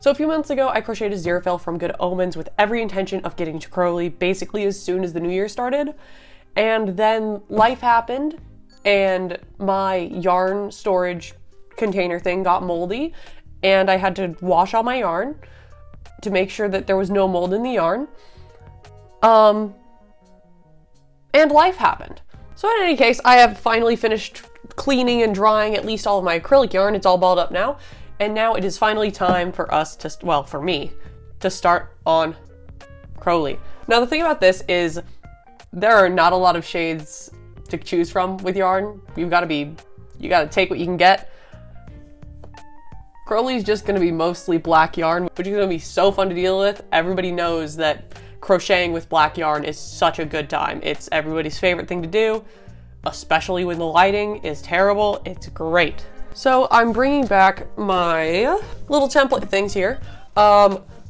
So a few months ago, I crocheted aziraphale from Good Omens with every intention of getting to Crowley basically as soon as the new year started. And then life happened and my yarn storage container thing got moldy and I had to wash all my yarn to make sure that there was no mold in the yarn. And life happened. So in any case, I have finally finished cleaning and drying at least all of my acrylic yarn. It's all balled up now. And now it is finally time for us to, well, for me, to start on Crowley. Now the thing about this is there are not a lot of shades to choose from with yarn. You gotta take what you can get. Crowley's just gonna be mostly black yarn, which is gonna be so fun to deal with. Everybody knows that crocheting with black yarn is such a good time. It's everybody's favorite thing to do, especially when the lighting is terrible. It's great. So I'm bringing back my little template things here.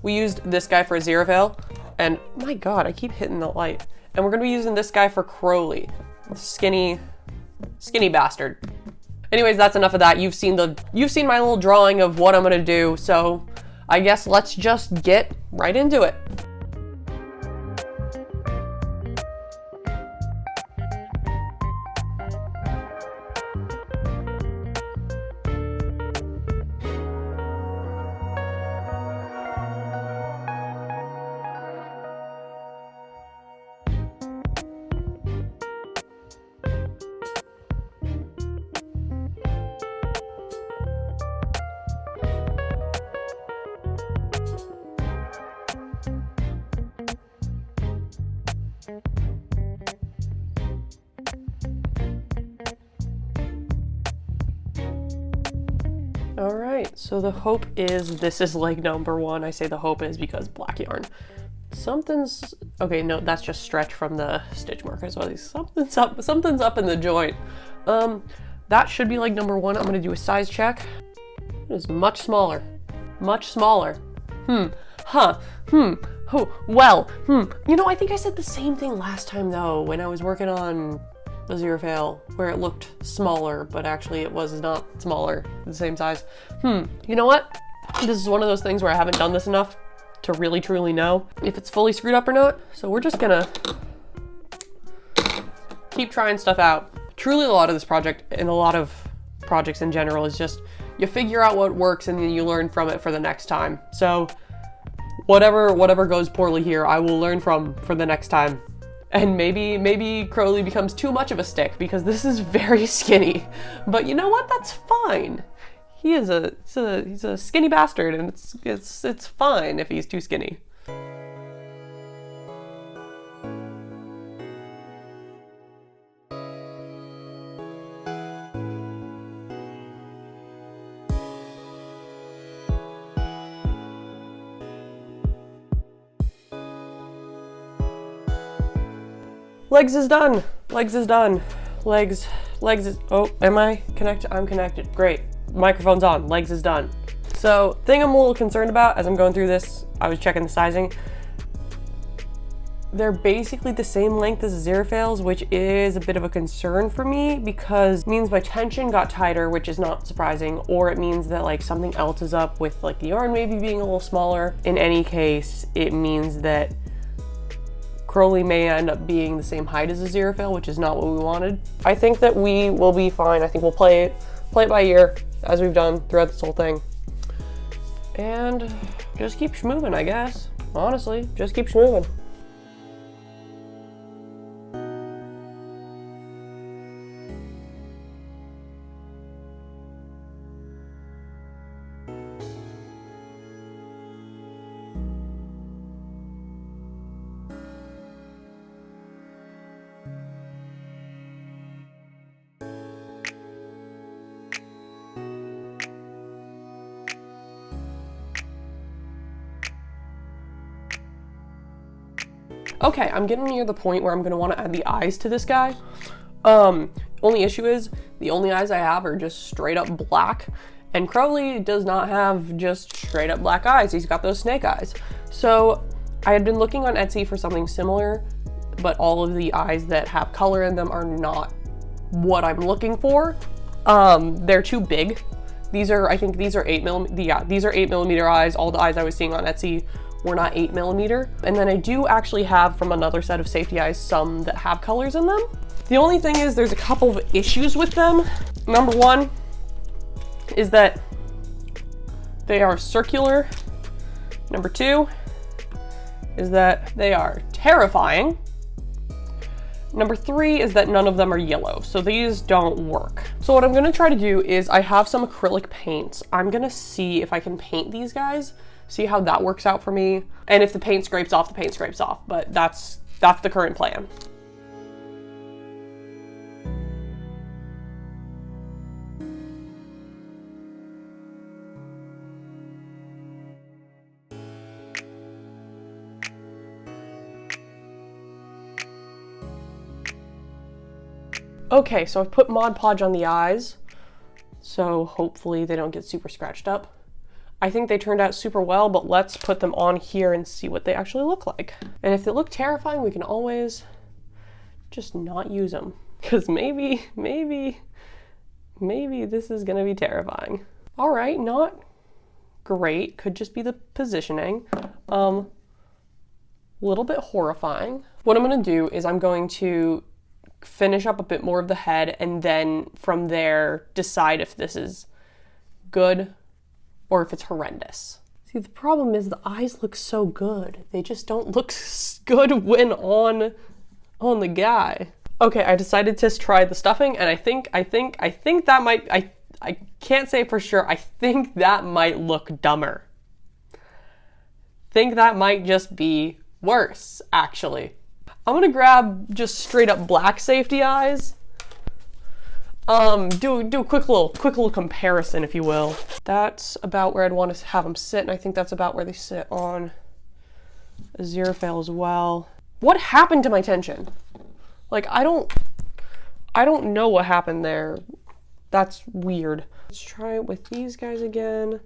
We used this guy for aziraphale, and my God, I keep hitting the light. And we're gonna be using this guy for Crowley, skinny bastard. Anyways, that's enough of that. You've seen my little drawing of what I'm gonna do. So I guess let's just get right into it. All right, so the hope is this is like number one. I say the hope is because black yarn. Something's, okay, no, that's just stretch from the stitch markers. Something's up in the joint. That should be like number one. I'm gonna do a size check. It is much smaller, much smaller. You know, I think I said the same thing last time though, when I was working on aziraphale, where it looked smaller, but actually it was not smaller, the same size. You know what? This is one of those things where I haven't done this enough to really truly know if it's fully screwed up or not. So we're just gonna keep trying stuff out. Truly a lot of this project, and a lot of projects in general, is just you figure out what works and then you learn from it for the next time. So whatever goes poorly here, I will learn from for the next time. And maybe Crowley becomes too much of a stick because this is very skinny. But you know what? That's fine. He's a skinny bastard, and it's fine if he's too skinny. Legs is done. Legs is done. Legs is, oh, am I connected? I'm connected. Great. Microphone's on. Legs is done. So, thing I'm a little concerned about as I'm going through this, I was checking the sizing. They're basically the same length as aziraphales, which is a bit of a concern for me because it means my tension got tighter, which is not surprising, or it means that like something else is up with like the yarn maybe being a little smaller. In any case, it means that Crowley may end up being the same height as aziraphale, which is not what we wanted. I think that we will be fine. I think we'll play it by ear, as we've done throughout this whole thing. And just keep schmoving, I guess. Honestly, just keep schmoving. Okay, I'm getting near the point where I'm gonna wanna add the eyes to this guy. Only issue is, the only eyes I have are just straight up black, and Crowley does not have just straight up black eyes. He's got those snake eyes. So I had been looking on Etsy for something similar, but all of the eyes that have color in them are not what I'm looking for. They're too big These are, I think these are 8mm, yeah, these are 8mm eyes. All the eyes I was seeing on Etsy were not 8mm. And then I do actually have from another set of safety eyes some that have colors in them. The only thing is there's a couple of issues with them. Number one is that they are circular. Number two is that they are terrifying. Number three is that none of them are yellow, so these don't work. So what I'm gonna try to do is I have some acrylic paints. I'm gonna see if I can paint these guys, see how that works out for me. And if the paint scrapes off, the paint scrapes off, but that's the current plan. Okay, so I've put Mod Podge on the eyes, so hopefully they don't get super scratched up. I think they turned out super well, but let's put them on here and see what they actually look like. And if they look terrifying, we can always just not use them, because maybe this is gonna be terrifying. All right, not great, could just be the positioning. Little bit horrifying. What I'm gonna do is I'm going to finish up a bit more of the head, and then from there decide if this is good or if it's horrendous. See, the problem is the eyes look so good. They just don't look good when on the guy. Okay, I decided to try the stuffing, and I think that might, I can't say for sure, I think that might look dumber. Think that might just be worse, actually. I'm gonna grab just straight up black safety eyes. Do a quick little comparison, if you will. That's about where I'd want to have them sit, and I think that's about where they sit on aziraphale as well. What happened to my tension? Like, I don't know what happened there. That's weird. Let's try it with these guys again.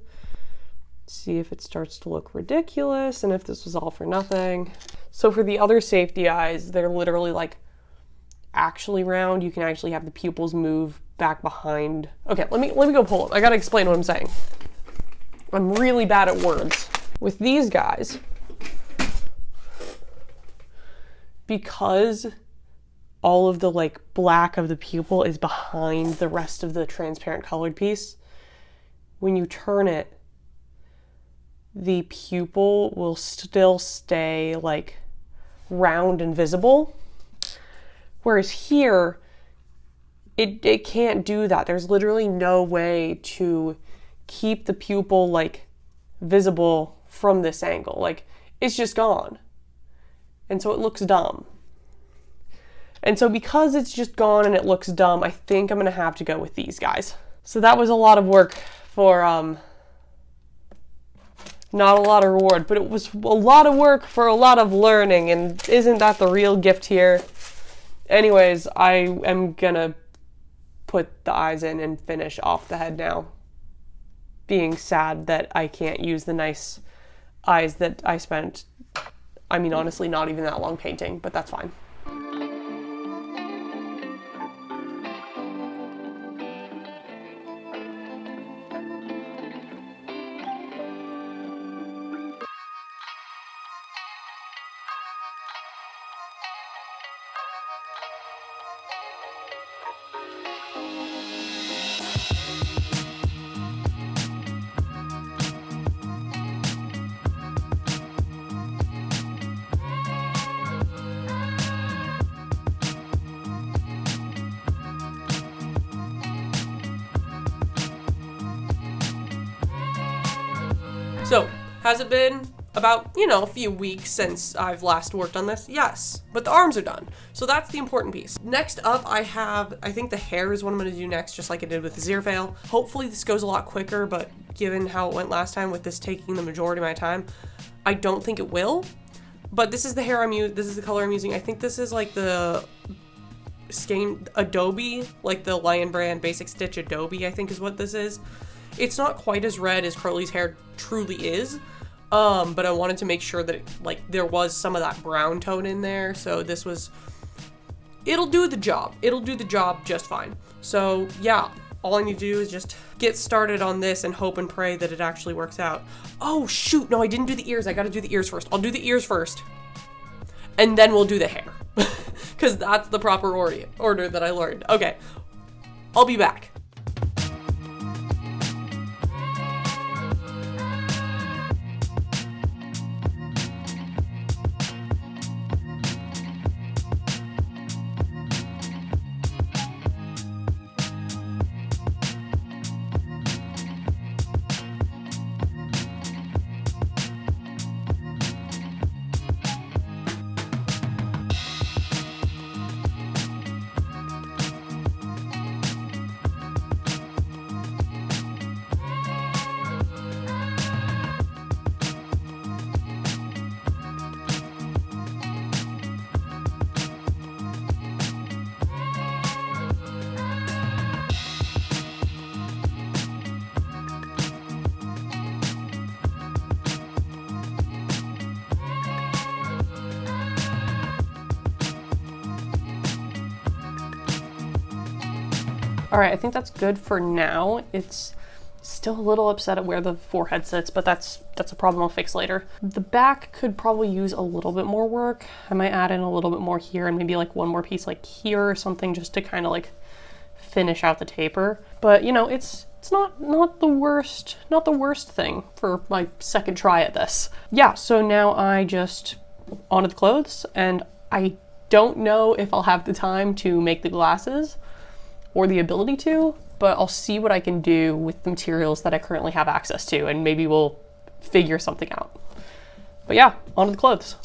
See if it starts to look ridiculous and if this was all for nothing. So for the other safety eyes, they're literally like actually round. You can actually have the pupils move back behind. Okay, let me go pull them. I gotta explain what I'm saying. I'm really bad at words. With these guys, because all of the like black of the pupil is behind the rest of the transparent colored piece, when you turn it, the pupil will still stay like round and visible. Whereas here, it can't do that. There's literally no way to keep the pupil like visible from this angle. Like, it's just gone. And so it looks dumb. And so because it's just gone and it looks dumb, I think I'm gonna have to go with these guys. So that was a lot of work for not a lot of reward, but it was a lot of work for a lot of learning, and isn't that the real gift here? Anyways, I am gonna put the eyes in and finish off the head now. Being sad that I can't use the nice eyes that I spent, I mean, honestly, not even that long painting, but that's fine. So, has it been about, a few weeks since I've last worked on this? Yes, but the arms are done. So that's the important piece. Next up, I think the hair is what I'm gonna do next, just like I did with the aziraphale. Hopefully this goes a lot quicker, but given how it went last time with this taking the majority of my time, I don't think it will. But this is the hair this is the color I'm using. I think this is like the Skein Adobe, like the Lion Brand Basic Stitch Adobe, I think is what this is. It's not quite as red as Crowley's hair truly is, but I wanted to make sure that there was some of that brown tone in there, so it'll do the job. It'll do the job just fine. So yeah, all I need to do is just get started on this and hope and pray that it actually works out. Oh shoot, no, I didn't do the ears. I gotta do the ears first. I'll do the ears first. And then we'll do the hair. Because that's the proper order that I learned. Okay, I'll be back. All right, I think that's good for now. It's still a little upset at where the forehead sits, but that's a problem I'll fix later. The back could probably use a little bit more work. I might add in a little bit more here and maybe like one more piece like here or something just to kind of like finish out the taper. But you know, it's not the worst thing for my second try at this. Yeah, so now I just onto the clothes, and I don't know if I'll have the time to make the glasses or the ability to, but I'll see what I can do with the materials that I currently have access to, and maybe we'll figure something out. But yeah, onto the clothes.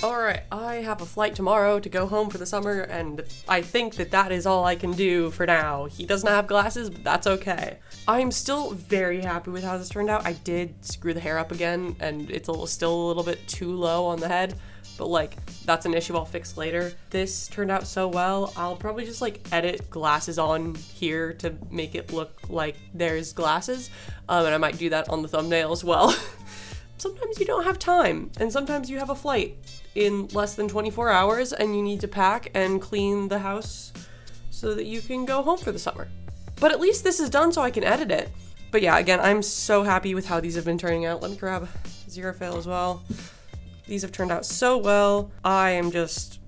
Alright, I have a flight tomorrow to go home for the summer, and I think that is all I can do for now. He doesn't have glasses, but that's okay. I'm still very happy with how this turned out. I did screw the hair up again, and it's still a little bit too low on the head, but like, that's an issue I'll fix later. This turned out so well, I'll probably just like edit glasses on here to make it look like there's glasses, and I might do that on the thumbnail as well. Sometimes you don't have time, and sometimes you have a flight in less than 24 hours and you need to pack and clean the house so that you can go home for the summer. But at least this is done so I can edit it. But yeah, again, I'm so happy with how these have been turning out. Let me grab aziraphale as well. These have turned out so well. I am just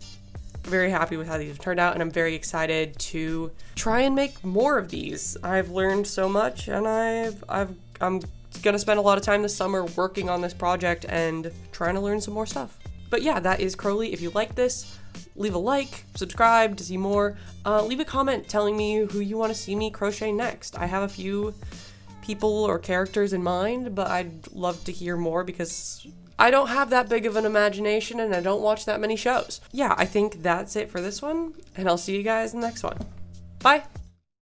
very happy with how these have turned out, and I'm very excited to try and make more of these. I've learned so much, and I'm gonna spend a lot of time this summer working on this project and trying to learn some more stuff. But yeah, that is Crowley. If you like this, leave a like, subscribe to see more. Leave a comment telling me who you want to see me crochet next. I have a few people or characters in mind, but I'd love to hear more because I don't have that big of an imagination and I don't watch that many shows. Yeah, I think that's it for this one, and I'll see you guys in the next one. Bye!